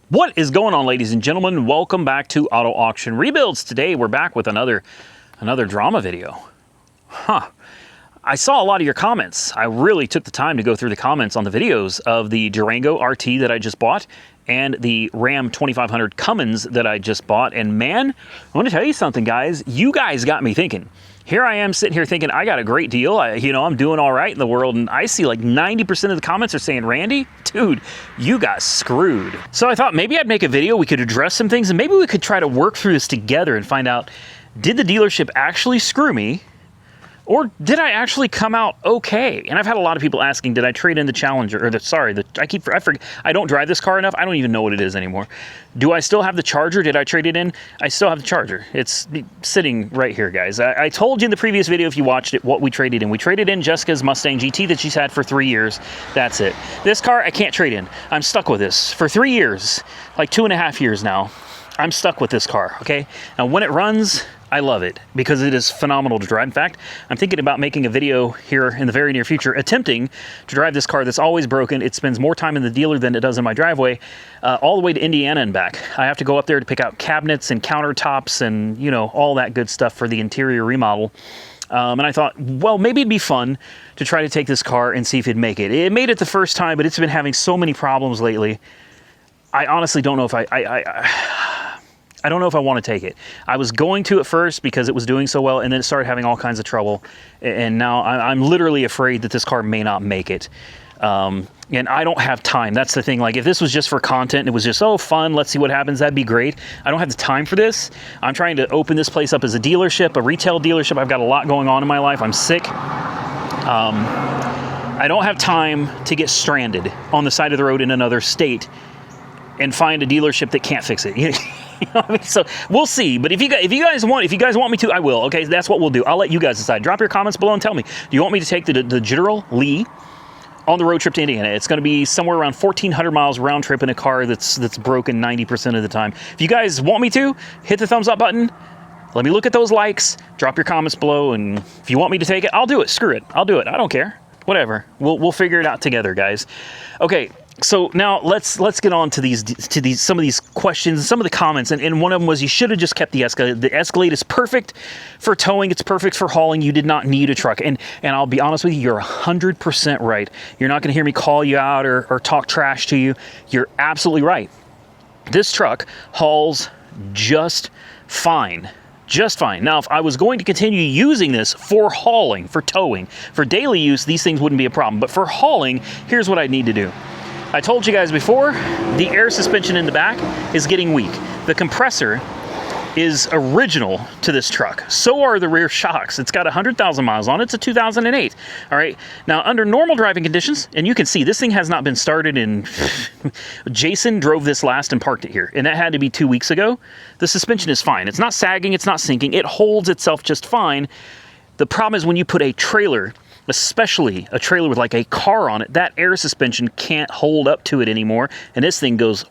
What is going on, ladies and gentlemen? Welcome back to Auto Auction Rebuilds. Today we're back with another drama video. I saw a lot of your comments. I really took the time to go through the comments on the videos of the Durango RT that I just bought and the Ram 2500 Cummins that I just bought. And man, I want to tell you something, guys. You guys got me thinking. Here I am sitting here thinking I got a great deal. I'm doing all right in the world, and I see like 90% of the comments are saying, Randy, dude, you got screwed. So I thought maybe I'd make a video, we could address some things, and maybe we could try to work through this together and find out, did the dealership actually screw me? Or did I actually come out okay? And I've had a lot of people asking, did I trade in the Challenger, or I forget, I don't drive this car enough, I don't even know what it is anymore. Do I still have the Charger? Did I trade it in? I still have the Charger. It's sitting right here, guys. I told you in the previous video, if you watched it, what we traded in. We traded in Jessica's Mustang GT that she's had for 3 years. That's it. This car, I can't trade in. I'm stuck with this for 3 years, like 2.5 years now. I'm stuck with this car, okay? Now, when it runs, I love it because it is phenomenal to drive. In fact, I'm thinking about making a video here in the very near future attempting to drive this car that's always broken. It spends more time in the dealer than it does in my driveway, all the way to Indiana and back. I have to go up there to pick out cabinets and countertops and, you know, all that good stuff for the interior remodel. And I thought, well, maybe it'd be fun to try to take this car and see if it'd make it. It made it the first time, but it's been having so many problems lately. I honestly don't know if I don't know if I want to take it. I was going to at first because it was doing so well, and then it started having all kinds of trouble. And now I'm literally afraid that this car may not make it. And I don't have time. That's the thing. Like, if this was just for content and it was just, oh, fun, let's see what happens, that'd be great. I don't have the time for this. I'm trying to open this place up as a dealership, a retail dealership. I've got a lot going on in my life. I'm sick. I don't have time to get stranded on the side of the road in another state and find a dealership that can't fix it. You know what I mean? So we'll see. But if you guys want me to, I will. Okay, that's what we'll do. I'll let you guys decide. Drop your comments below and tell me. Do you want me to take the General Lee on the road trip to Indiana? It's going to be somewhere around 1,400 miles round trip in a car that's broken 90% of the time. If you guys want me to, hit the thumbs up button. Let me look at those likes. Drop your comments below, and if you want me to take it, I'll do it. Screw it. I'll do it. I don't care. Whatever. We'll figure it out together, guys. Okay. So now let's get on to some of these questions, some of the comments, and one of them was, you should have just kept the Escalade. The Escalade is perfect for towing. It's perfect for hauling. You did not need a truck. And I'll be honest with you, you're 100% right. You're not going to hear me call you out or talk trash to you. You're absolutely right. This truck hauls just fine. Just fine. Now, if I was going to continue using this for hauling, for towing, for daily use, these things wouldn't be a problem. But for hauling, here's what I need to do. I told you guys before, the air suspension in the back is getting weak. The compressor is original to this truck. So are the rear shocks. It's got 100,000 miles on it. It's a 2008. All right. Now, under normal driving conditions, and you can see this thing has not been started in... Jason drove this last and parked it here, and that had to be 2 weeks ago. The suspension is fine. It's not sagging. It's not sinking. It holds itself just fine. The problem is when you put a trailer, especially a trailer with like a car on it, that air suspension can't hold up to it anymore, and this thing goes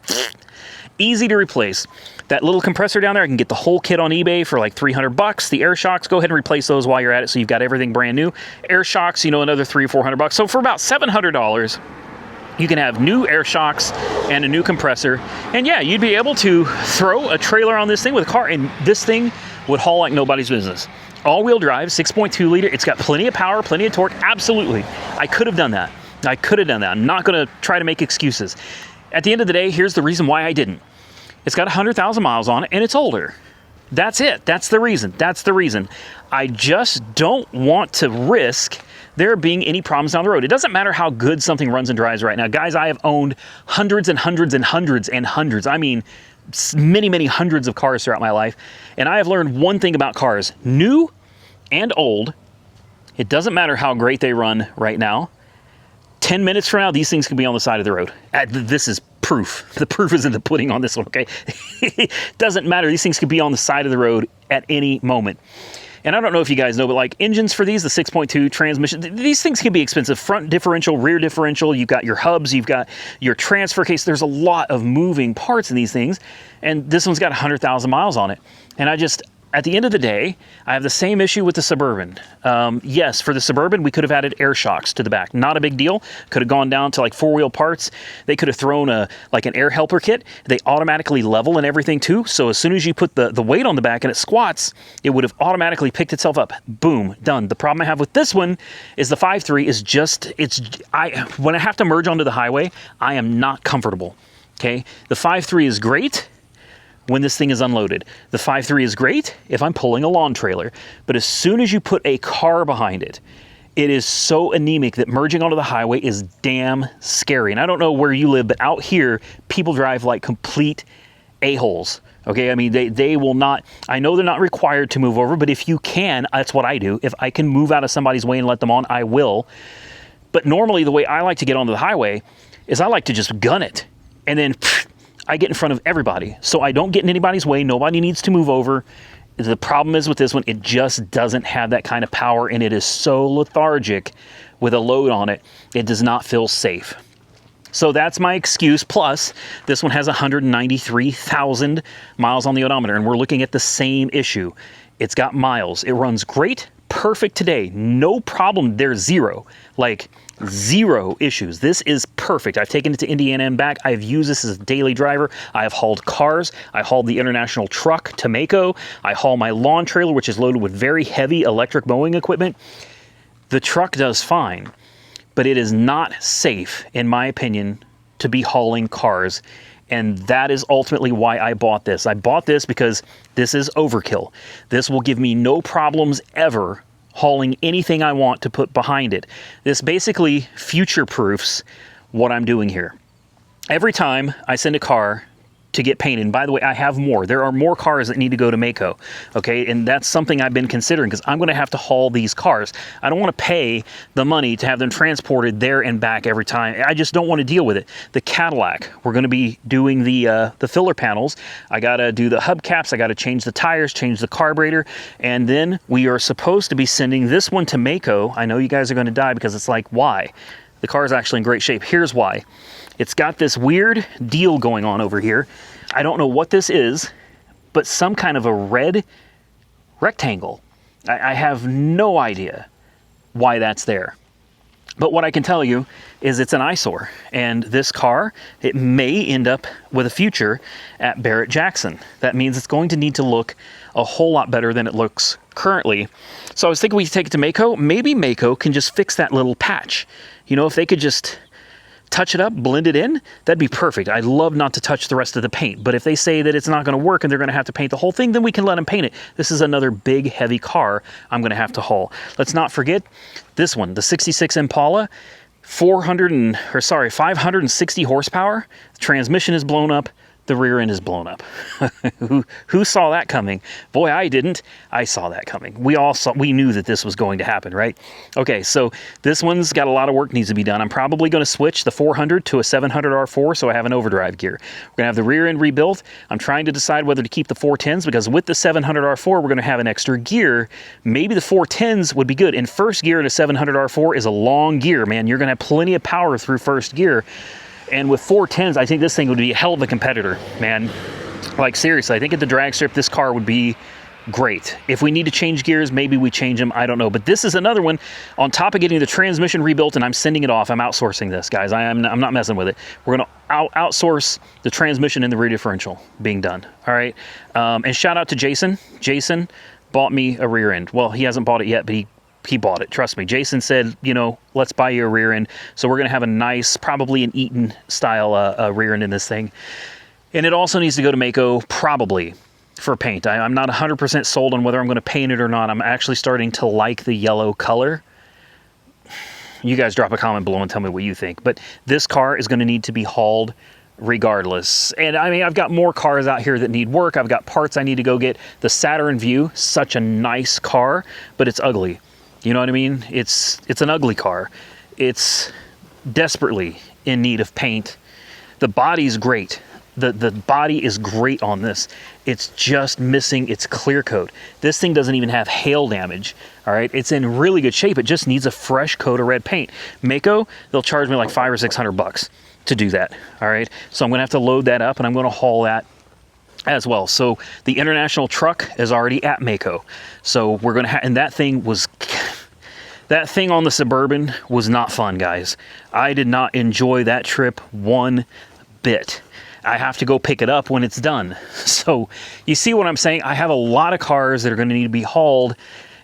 easy to replace. That little compressor down there, I can get the whole kit on eBay for like $300. The air shocks, go ahead and replace those while you're at it, so you've got everything brand new. Air shocks, another $300 or $400. So for about $700, you can have new air shocks and a new compressor, and yeah, you'd be able to throw a trailer on this thing with a car, and this thing would haul like nobody's business. All-wheel drive, 6.2 liter. It's got plenty of power, plenty of torque. Absolutely. I could have done that. I'm not going to try to make excuses. At the end of the day, here's the reason why I didn't. It's got 100,000 miles on it, and it's older. That's it. That's the reason. I just don't want to risk there being any problems down the road. It doesn't matter how good something runs and drives right now. Guys, I have owned hundreds and hundreds and hundreds and hundreds. I mean, many, many hundreds of cars throughout my life. And I have learned one thing about cars, new and old. It doesn't matter how great they run right now. 10 minutes from now, these things can be on the side of the road. This is proof. The proof is in the pudding on this one, okay? It doesn't matter. These things could be on the side of the road at any moment. And I don't know if you guys know, but like engines for these, the 6.2 transmission, these things can be expensive. Front differential, rear differential, you've got your hubs, you've got your transfer case. There's a lot of moving parts in these things. And this one's got 100,000 miles on it. And at the end of the day, I have the same issue with the Suburban. Yes, for the Suburban, we could have added air shocks to the back. Not a big deal. Could have gone down to like four-wheel parts. They could have thrown an air helper kit. They automatically level and everything too. So as soon as you put the weight on the back and it squats, it would have automatically picked itself up. Boom, done. The problem I have with this one is the 5.3 is just, when I have to merge onto the highway, I am not comfortable. Okay, the 5.3 is great when this thing is unloaded. The 5.3 is great if I'm pulling a lawn trailer. But as soon as you put a car behind it, it is so anemic that merging onto the highway is damn scary. And I don't know where you live, but out here, people drive like complete a-holes. Okay, I mean, they will not, I know they're not required to move over, but if you can, that's what I do. If I can move out of somebody's way and let them on, I will. But normally the way I like to get onto the highway is I like to just gun it. And then I get in front of everybody. So I don't get in anybody's way. Nobody needs to move over. The problem is with this one, it just doesn't have that kind of power, and it is so lethargic with a load on it. It does not feel safe. So that's my excuse. Plus, this one has 193,000 miles on the odometer, and we're looking at the same issue. It's got miles. It runs great, perfect today. No problem. There's zero. Like, zero issues. This is perfect. I've taken it to Indiana and back. I've used this as a daily driver. I have hauled cars. I hauled the international truck to Mako. I haul my lawn trailer, which is loaded with very heavy electric mowing equipment. The truck does fine, but it is not safe, in my opinion, to be hauling cars. And that is ultimately why I bought this. I bought this because this is overkill. This will give me no problems ever hauling anything I want to put behind it. This basically future-proofs what I'm doing here. Every time I send a car to get painted, and by the way, I have more. There are more cars that need to go to Mako, okay? And that's something I've been considering because I'm going to have to haul these cars. I don't want to pay the money to have them transported there and back every time. I just don't want to deal with it. The Cadillac, we're going to be doing the filler panels. I got to do the hubcaps. I got to change the tires, change the carburetor, and then we are supposed to be sending this one to Mako. I know you guys are going to die because it's like, why? The car is actually in great shape. Here's why. It's got this weird deal going on over here. I don't know what this is, but some kind of a red rectangle. I have no idea why that's there. But what I can tell you is it's an eyesore. And this car, it may end up with a future at Barrett-Jackson. That means it's going to need to look a whole lot better than it looks currently. So I was thinking we could take it to Mako. Maybe Mako can just fix that little patch. You know, if they could just touch it up, blend it in, that'd be perfect. I'd love not to touch the rest of the paint, but if they say that it's not going to work and they're going to have to paint the whole thing, then we can let them paint it. This is another big, heavy car I'm going to have to haul. Let's not forget this one, the 66 Impala, 560 horsepower. The transmission is blown up. The rear end is blown up. Who saw that coming? Boy, I didn't. I saw that coming. We knew that this was going to happen, right? Okay, so this one's got a lot of work needs to be done. I'm probably going to switch the 400 to a 700 R4 so I have an overdrive gear. We're going to have the rear end rebuilt. I'm trying to decide whether to keep the 410s because with the 700 R4, we're going to have an extra gear. Maybe the 410s would be good. In first gear in a 700 R4 is a long gear, man. You're going to have plenty of power through first gear. And with 410s, I think this thing would be a hell of a competitor, man. Like, seriously, I think at the drag strip, this car would be great. If we need to change gears, maybe we change them. I don't know. But this is another one on top of getting the transmission rebuilt, and I'm sending it off. I'm outsourcing this, guys. I'm not messing with it. We're going to outsource the transmission and the rear differential being done. All right. And shout out to Jason. Jason bought me a rear end. Well, he hasn't bought it yet, but he bought it. Trust me. Jason said, you know, let's buy you a rear end. So we're going to have a nice, probably an Eaton style rear end in this thing. And it also needs to go to Mako, probably, for paint. I'm not 100% sold on whether I'm going to paint it or not. I'm actually starting to like the yellow color. You guys drop a comment below and tell me what you think. But this car is going to need to be hauled regardless. And I mean, I've got more cars out here that need work. I've got parts I need to go get. The Saturn Vue, such a nice car, but it's ugly. You know what I mean? It's an ugly car. It's desperately in need of paint. The body's great. The body is great on this. It's just missing its clear coat. This thing doesn't even have hail damage. All right, it's in really good shape. It just needs a fresh coat of red paint. Mako, they'll charge me like $500 or $600 to do that. All right, so I'm gonna have to load that up and I'm gonna haul that as well. So the international truck is already at Mako. So we're going to and that thing on the Suburban was not fun, guys. I did not enjoy that trip one bit. I have to go pick it up when it's done. So you see what I'm saying? I have a lot of cars that are going to need to be hauled,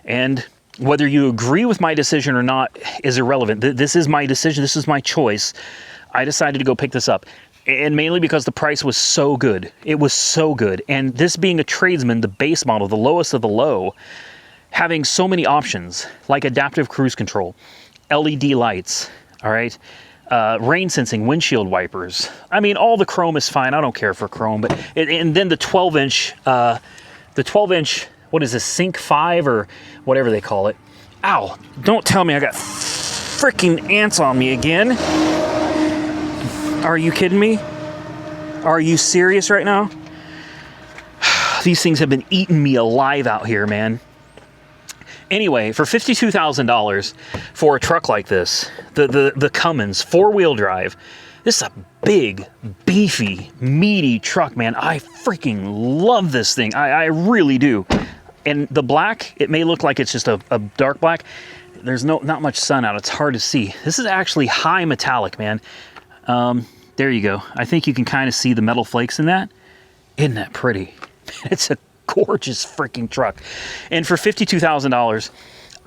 and whether you agree with my decision or not is irrelevant. This is my decision. This is my choice. I decided to go pick this up, and mainly because the price was so good. It was so good. And this being a tradesman, the base model, the lowest of the low, having so many options like adaptive cruise control, LED lights, all right, rain sensing windshield wipers. I mean, all the chrome is fine. I don't care for chrome, but and then the 12-inch, what is this, Sync 5 or whatever they call it. Ow! Don't tell me I got freaking ants on me again. Are you kidding me? Are you serious right now? These things have been eating me alive out here, man. Anyway, for $52,000 for a truck like this, the Cummins 4-wheel drive, this is a big, beefy, meaty truck, man. I freaking love this thing. I really do. And the black, it may look like it's just a dark black. There's not much sun out. It's hard to see. This is actually high metallic, man. There you go. I think you can kind of see the metal flakes in that. Isn't that pretty? It's a gorgeous freaking truck. And for $52,000,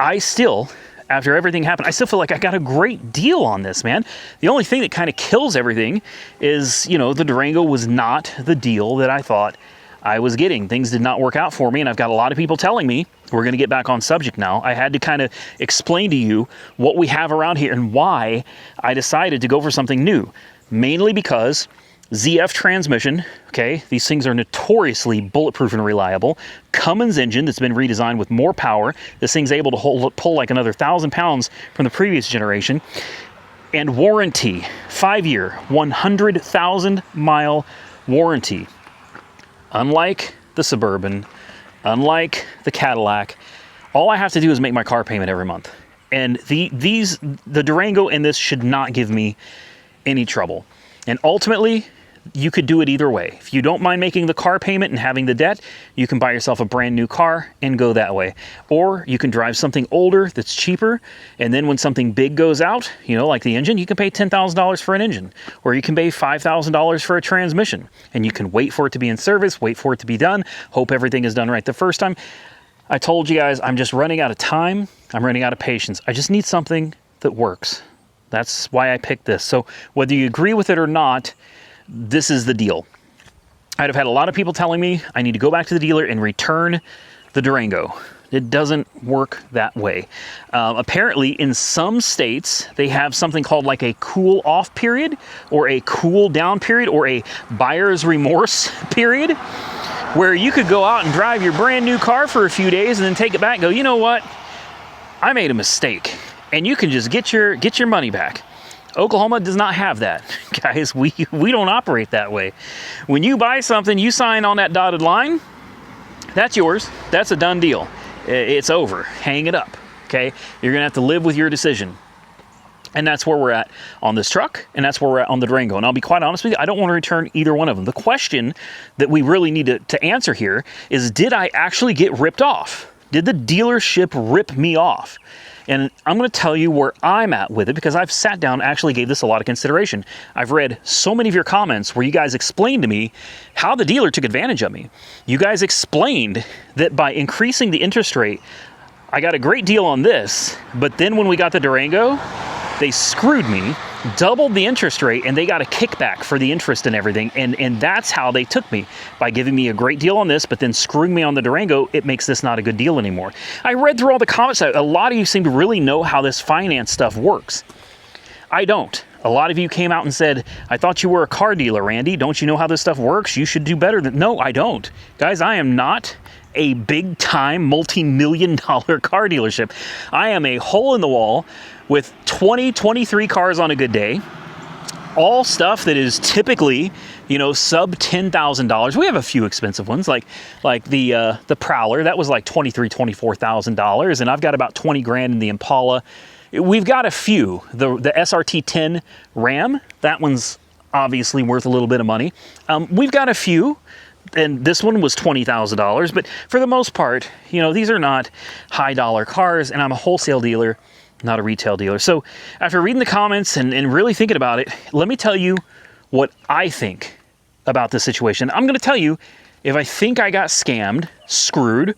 I still, after everything happened, I still feel like I got a great deal on this, man. The only thing that kind of kills everything is, you know, the Durango was not the deal that I thought I was getting. Things did not work out for me, and I've got a lot of people telling me, we're going to get back on subject now. I had to kind of explain to you what we have around here and why I decided to go for something new. Mainly because ZF transmission, okay, these things are notoriously bulletproof and reliable. Cummins engine that's been redesigned with more power. This thing's able to pull like another 1,000 pounds from the previous generation. And warranty, 5-year, 100,000 mile warranty. Unlike the Suburban, unlike the Cadillac, all I have to do is make my car payment every month. And the Durango in this should not give me any trouble. And ultimately, you could do it either way. If you don't mind making the car payment and having the debt, you can buy yourself a brand new car and go that way. Or you can drive something older that's cheaper, and then when something big goes out, you know, like the engine, you can pay $10,000 for an engine. Or you can pay $5,000 for a transmission. And you can wait for it to be in service, wait for it to be done, hope everything is done right the first time. I told you guys, I'm just running out of time. I'm running out of patience. I just need something that works. That's why I picked this. So whether you agree with it or not, this is the deal. I'd have had a lot of people telling me I need to go back to the dealer and return the Durango. It doesn't work that way. Apparently, in some states, they have something called like a cool off period or a cool down period or a buyer's remorse period, where you could go out and drive your brand new car for a few days and then take it back and go, you know what? I made a mistake. And you can just get your money back. Oklahoma does not have that, guys. We don't operate that way. When you buy something, you sign on that dotted line, that's yours. That's a done deal. It's over. Hang it up, okay? You're going to have to live with your decision. And that's where we're at on this truck, and that's where we're at on the Durango. And I'll be quite honest with you, I don't want to return either one of them. The question that we really need to answer here is, did I actually get ripped off? Did the dealership rip me off? And I'm going to tell you where I'm at with it, because I've sat down and actually gave this a lot of consideration. I've read so many of your comments where you guys explained to me how the dealer took advantage of me. You guys explained that by increasing the interest rate, I got a great deal on this, but then when we got the Durango, they screwed me, doubled the interest rate, and they got a kickback for the interest and everything. And that's how they took me, by giving me a great deal on this, but then screwing me on the Durango. It makes this not a good deal anymore. I read through all the comments. A lot of you seem to really know how this finance stuff works. I don't. A lot of you came out and said, I thought you were a car dealer, Randy. Don't you know how this stuff works? You should do better than... No, I don't. Guys, I am not a big-time, multi-million-dollar car dealership. I am a hole in the wall with 20, 23 cars on a good day. All stuff that is typically, you know, sub $10,000. We have a few expensive ones, like the Prowler. That was like $23,000, $24,000, and I've got about 20 grand in the Impala. We've got a few. The SRT 10 Ram, that one's obviously worth a little bit of money. We've got a few, and this one was $20,000. But for the most part, you know, these are not high dollar cars, and I'm a wholesale dealer, not a retail dealer. So after reading the comments and really thinking about it, let me tell you what I think about this situation. I'm going to tell you if I think I got scammed, screwed,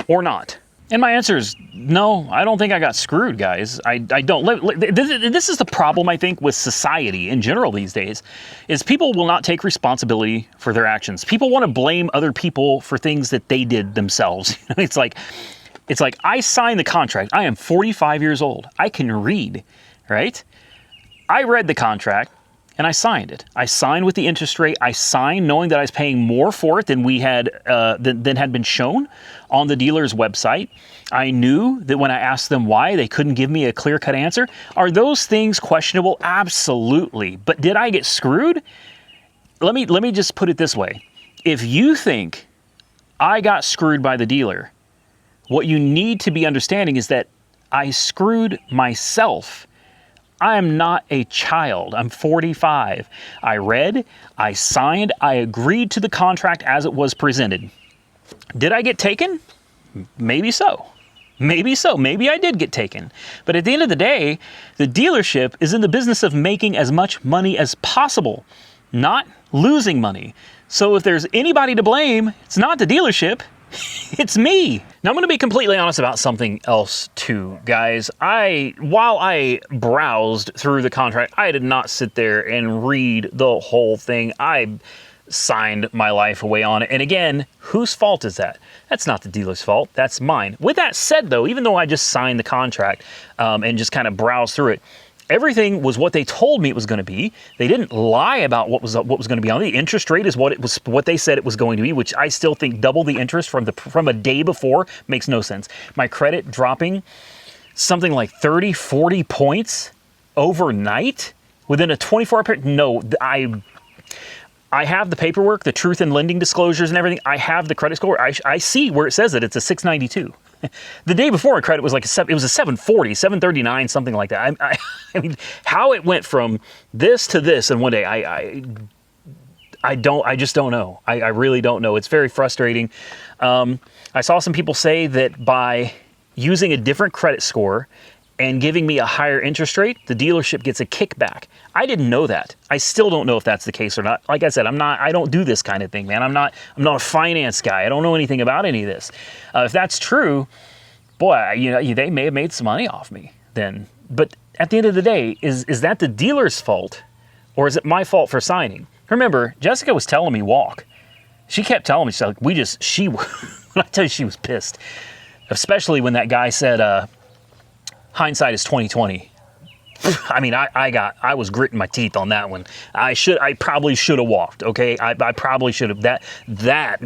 or not. And my answer is no, I don't think I got screwed, guys. I don't. This is the problem, I think, with society in general these days, is people will not take responsibility for their actions. People want to blame other people for things that they did themselves. It's like I signed the contract. I am 45 years old. I can read, right? I read the contract and I signed it. I signed with the interest rate. I signed knowing that I was paying more for it than we had than had been shown on the dealer's website. I knew that when I asked them why, they couldn't give me a clear-cut answer. Are those things questionable? Absolutely. But did I get screwed? Let me just put it this way. If you think I got screwed by the dealer, what you need to be understanding is that I screwed myself. I am not a child. I'm 45. I read, I signed, I agreed to the contract as it was presented. Did I get taken? Maybe so. Maybe so. Maybe I did get taken. But at the end of the day, the dealership is in the business of making as much money as possible, not losing money. So if there's anybody to blame, it's not the dealership. It's me. Now I'm going to be completely honest about something else too, guys. While I browsed through the contract, I did not sit there and read the whole thing. I signed my life away on it. And again, whose fault is that? That's not the dealer's fault. That's mine. With that said, though, even though I just signed the contract and just kind of browsed through it, everything was what they told me it was going to be. They didn't lie about what was going to be on it. The interest rate is what they said it was going to be, which I still think double the interest from a day before makes no sense. My credit dropping something like 30, 40 points overnight within a 24-hour period. No, I have the paperwork, the truth in lending disclosures and everything. I have the credit score. I see where it says that it's a 692. The day before, my credit was like it was a 740, 739, something like that. I mean, how it went from this to this in one day, I just don't know. I really don't know. It's very frustrating. I saw some people say that by using a different credit score and giving me a higher interest rate, the dealership gets a kickback. I didn't know that. I still don't know if that's the case or not. Like I said, I don't do this kind of thing, man. I'm not a finance guy. I don't know anything about any of this. If that's true, boy, they may have made some money off me then. But at the end of the day, is that the dealer's fault or is it my fault for signing? Remember, Jessica was telling me walk. She kept telling me, when I tell you she was pissed, especially when that guy said, hindsight is 20/20. I mean, I was gritting my teeth on that one. I probably should have walked. Okay, I probably should have. That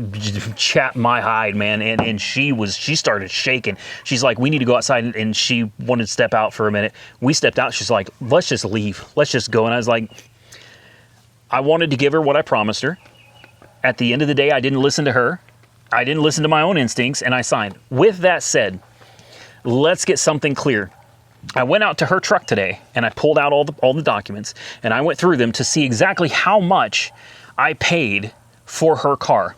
chapped my hide, man. And she started shaking. She's like, we need to go outside, and she wanted to step out for a minute. We stepped out. She's like, let's just leave. Let's just go. And I was like, I wanted to give her what I promised her. At the end of the day, I didn't listen to her. I didn't listen to my own instincts, and I signed. With that said, let's get something clear. I went out to her truck today and I pulled out all the documents and I went through them to see exactly how much I paid for her car.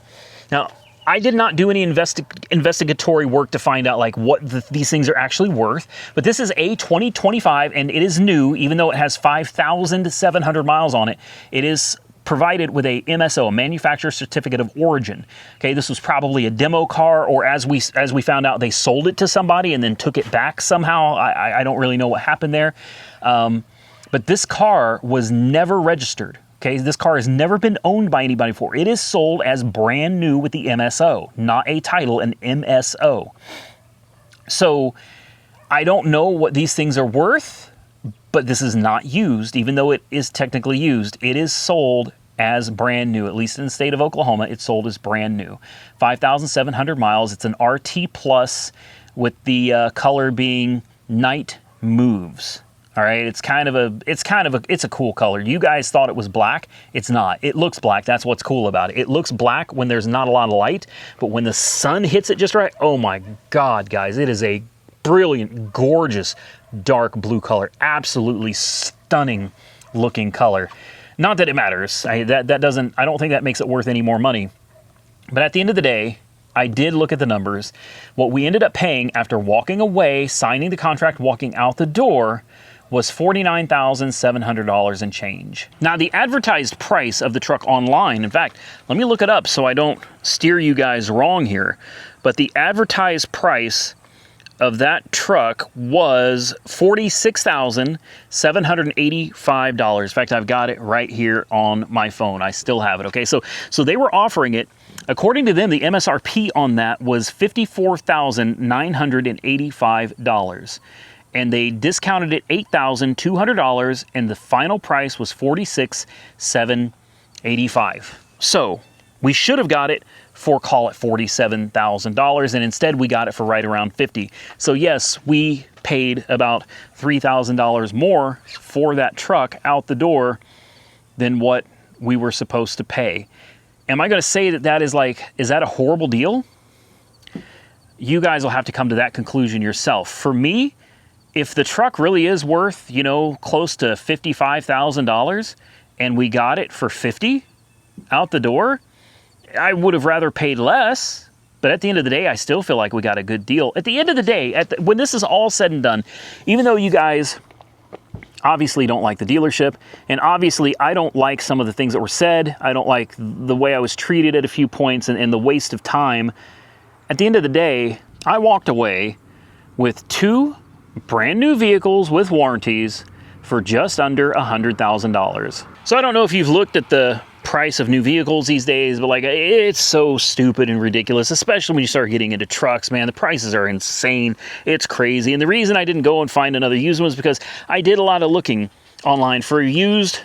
Now, I did not do any investigatory work to find out like what these things are actually worth, but this is a 2025 and it is new, even though it has 5,700 miles on it. It is provided with a MSO, a manufacturer certificate of origin. Okay, this was probably a demo car, or as we found out, they sold it to somebody and then took it back somehow. I don't really know what happened there. But this car was never registered. Okay, this car has never been owned by anybody before. It is sold as brand new with the MSO, not a title, an MSO. So I don't know what these things are worth, but this is not used, even though it is technically used. It is sold as brand new, at least in the state of Oklahoma. It's sold as brand new. 5,700 miles. It's an RT Plus with the color being Night Moves. All right, it's a cool color. You guys thought it was black. It's not. It looks black. That's what's cool about it. It looks black when there's not a lot of light, but when the sun hits it just right, oh my God, guys, it is a brilliant, gorgeous, dark blue color. Absolutely stunning looking color. Not that it matters. I don't think that makes it worth any more money. But at the end of the day, I did look at the numbers. What we ended up paying after walking away, signing the contract, walking out the door, was $49,700 and change. Now, the advertised price of the truck online, in fact, let me look it up so I don't steer you guys wrong here, but the advertised price of that truck was $46,785. In fact, I've got it right here on my phone. I still have it, okay? So they were offering it. According to them, the MSRP on that was $54,985. And they discounted it $8,200, and the final price was $46,785. So we should have got it for, call it $47,000, and instead we got it for right around $50,000. So yes, we paid about $3,000 more for that truck out the door than what we were supposed to pay. Am I going to say that that is that a horrible deal? You guys will have to come to that conclusion yourself. For me, if the truck really is worth, close to $55,000 and we got it for $50,000 out the door, I would have rather paid less. But at the end of the day, I still feel like we got a good deal. At the end of the day, when this is all said and done, even though you guys obviously don't like the dealership, and obviously I don't like some of the things that were said, I don't like the way I was treated at a few points and the waste of time, at the end of the day, I walked away with 2 brand new vehicles with warranties for just under $100,000. So I don't know if you've looked at the price of new vehicles these days, but it's so stupid and ridiculous, especially when you start getting into trucks, man. The prices are insane. It's crazy. And the reason I didn't go and find another used one is because I did a lot of looking online for a used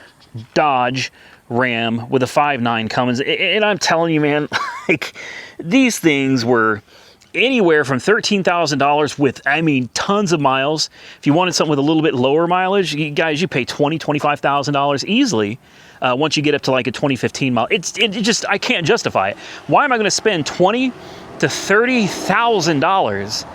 Dodge Ram with a 5.9 Cummins. And I'm telling you, man, these things were anywhere from $13,000 with, tons of miles. If you wanted something with a little bit lower mileage, you pay $20,000, $25,000 easily. Once you get up to a 2015 model, I can't justify it. Why am I going to spend $20,000 to $30,000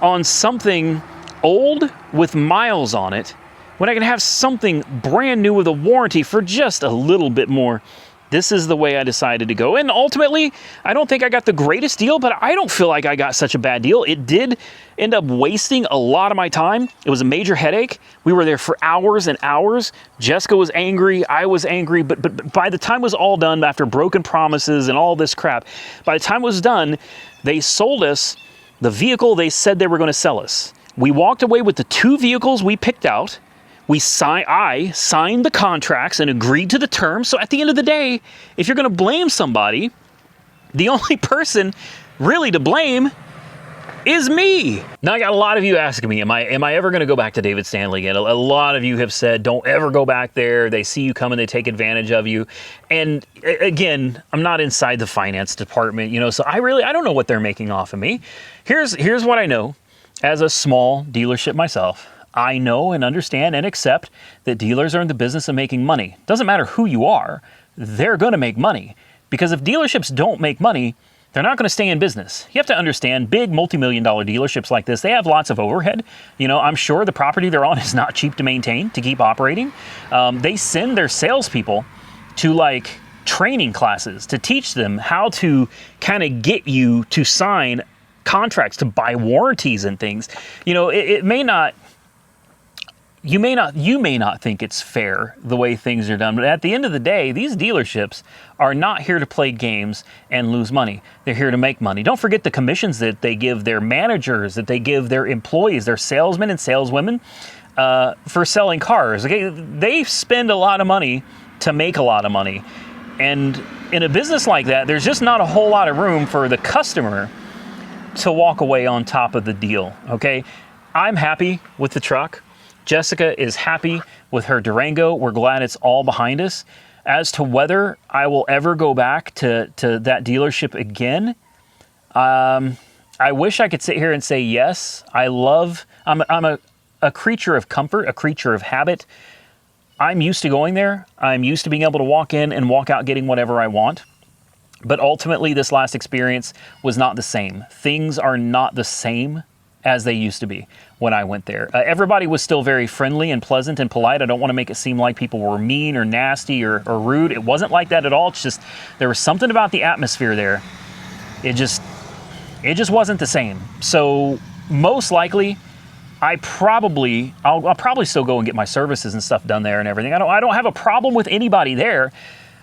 on something old with miles on it when I can have something brand new with a warranty for just a little bit more? This is the way I decided to go. And ultimately, I don't think I got the greatest deal, but I don't feel like I got such a bad deal. It did end up wasting a lot of my time. It was a major headache. We were there for hours and hours. Jessica was angry. I was angry. But by the time it was all done, after broken promises and all this crap, by the time it was done, they sold us the vehicle they said they were going to sell us. We walked away with the 2 vehicles we picked out. I signed the contracts and agreed to the terms. So at the end of the day, if you're going to blame somebody, the only person really to blame is me. Now, I got a lot of you asking me, am I ever going to go back to David Stanley again? A lot of you have said, don't ever go back there. They see you coming, they take advantage of you. And again, I'm not inside the finance department, so I don't know what they're making off of me. Here's what I know as a small dealership myself. I know and understand and accept that dealers are in the business of making money. Doesn't matter who you are, they're going to make money. Because if dealerships don't make money, they're not going to stay in business. You have to understand, big multi-million-dollar dealerships like this, they have lots of overhead. I'm sure the property they're on is not cheap to maintain, to keep operating. They send their salespeople to training classes to teach them how to kind of get you to sign contracts, to buy warranties and things. It may not... You may not think it's fair the way things are done, but at the end of the day, these dealerships are not here to play games and lose money. They're here to make money. Don't forget the commissions that they give their managers, that they give their employees, their salesmen and saleswomen for selling cars. Okay, they spend a lot of money to make a lot of money. And in a business like that, there's just not a whole lot of room for the customer to walk away on top of the deal, okay? I'm happy with the truck. Jessica is happy with her Durango. We're glad it's all behind us. As to whether I will ever go back to that dealership again, I wish I could sit here and say yes. I'm a creature of comfort, a creature of habit. I'm used to going there. I'm used to being able to walk in and walk out getting whatever I want. But ultimately, this last experience was not the same. Things are not the same as they used to be when I went there. Everybody was still very friendly and pleasant and polite. I don't want to make it seem like people were mean or nasty or rude. It wasn't like that at all. It's just there was something about the atmosphere there it just wasn't the same. So most likely, I'll probably still go and get my services and stuff done there and everything. I don't have a problem with anybody there.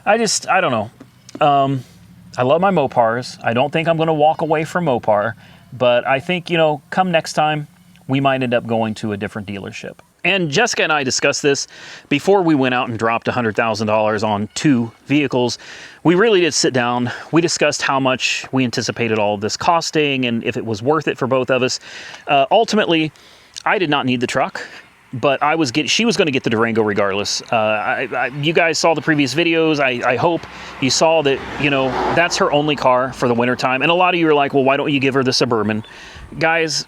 I don't know. I love my Mopars. I don't think I'm going to walk away from Mopar, but I think, you know, come next time, we might end up going to a different dealership. And Jessica and I discussed this before we went out and dropped $100,000 on 2 vehicles. We really did sit down. We discussed how much we anticipated all of this costing and if it was worth it for both of us. Ultimately, I did not need the truck, but she was going to get the Durango regardless. You guys saw the previous videos. I hope you saw that, you know, that's her only car for the wintertime. And a lot of you are like, well, why don't you give her the Suburban? Guys,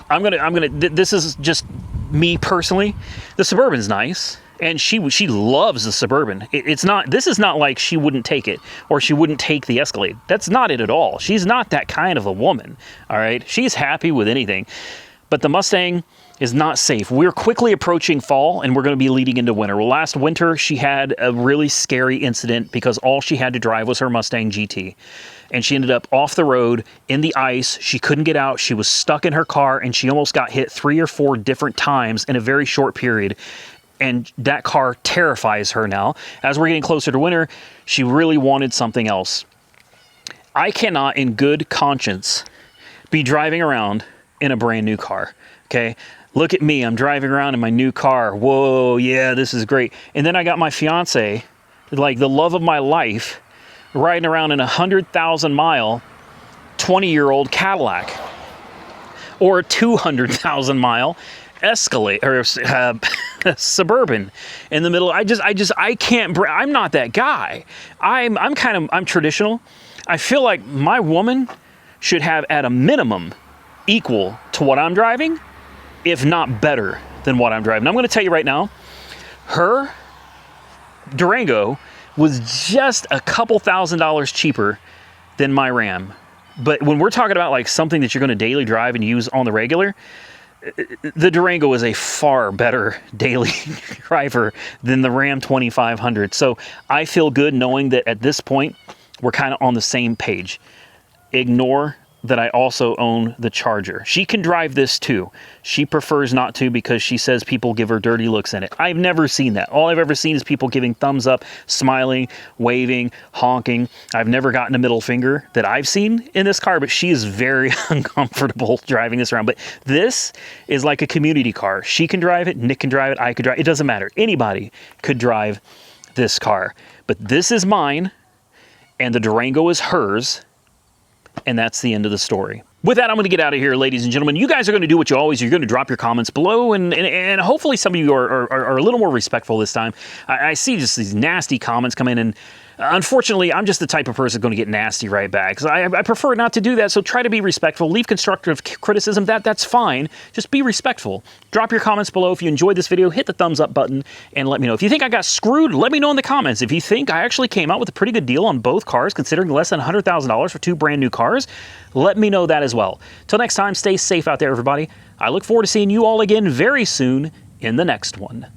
this is just me personally. The Suburban's nice, and she loves the Suburban. This is not like she wouldn't take it or she wouldn't take the Escalade. That's not it at all. She's not that kind of a woman, all right? She's happy with anything. But the Mustang is not safe. We're quickly approaching fall, and we're going to be leading into winter. Well, last winter, she had a really scary incident because all she had to drive was her Mustang GT. And she ended up off the road in the ice. She couldn't get out. She was stuck in her car, and she almost got hit 3 or 4 different times in a very short period. And that car terrifies her now. As we're getting closer to winter, she really wanted something else. I cannot, in good conscience, be driving around in a brand new car, okay? Look at me, I'm driving around in my new car. Whoa, yeah, this is great. And then I got my fiance, like the love of my life, riding around in a 100,000 mile, 20-year-old Cadillac, or a 200,000 mile Escalade or Suburban in the middle. I can't. I'm not that guy. I'm traditional. I feel like my woman should have at a minimum equal to what I'm driving, if not better than what I'm driving. I'm going to tell you right now, her Durango was just a couple $1,000s cheaper than my Ram. But when we're talking about like something that you're going to daily drive and use on the regular, the Durango is a far better daily driver than the Ram 2500. So I feel good knowing that at this point, we're kind of on the same page. Ignore that I also own the Charger. She can drive this too. She prefers not to because she says people give her dirty looks in it. I've never seen that. All I've ever seen is people giving thumbs up, smiling, waving, honking. I've never gotten a middle finger that I've seen in this car, but she is very uncomfortable driving this around. But this is like a community car. She can drive it, Nick can drive it, I could drive it. It doesn't matter. Anybody could drive this car. But this is mine, and the Durango is hers. And that's the end of the story. With that, I'm going to get out of here, ladies and gentlemen. You guys are going to do what you always do. You're going to drop your comments below, and hopefully some of you are a little more respectful this time. I see just these nasty comments come in, and unfortunately, I'm just the type of person going to get nasty right back. So I prefer not to do that, so try to be respectful. Leave constructive criticism. That's fine. Just be respectful. Drop your comments below. If you enjoyed this video, hit the thumbs up button and let me know. If you think I got screwed, let me know in the comments. If you think I actually came out with a pretty good deal on both cars, considering less than $100,000 for 2 brand new cars, let me know that as well. Till next time, stay safe out there, everybody. I look forward to seeing you all again very soon in the next one.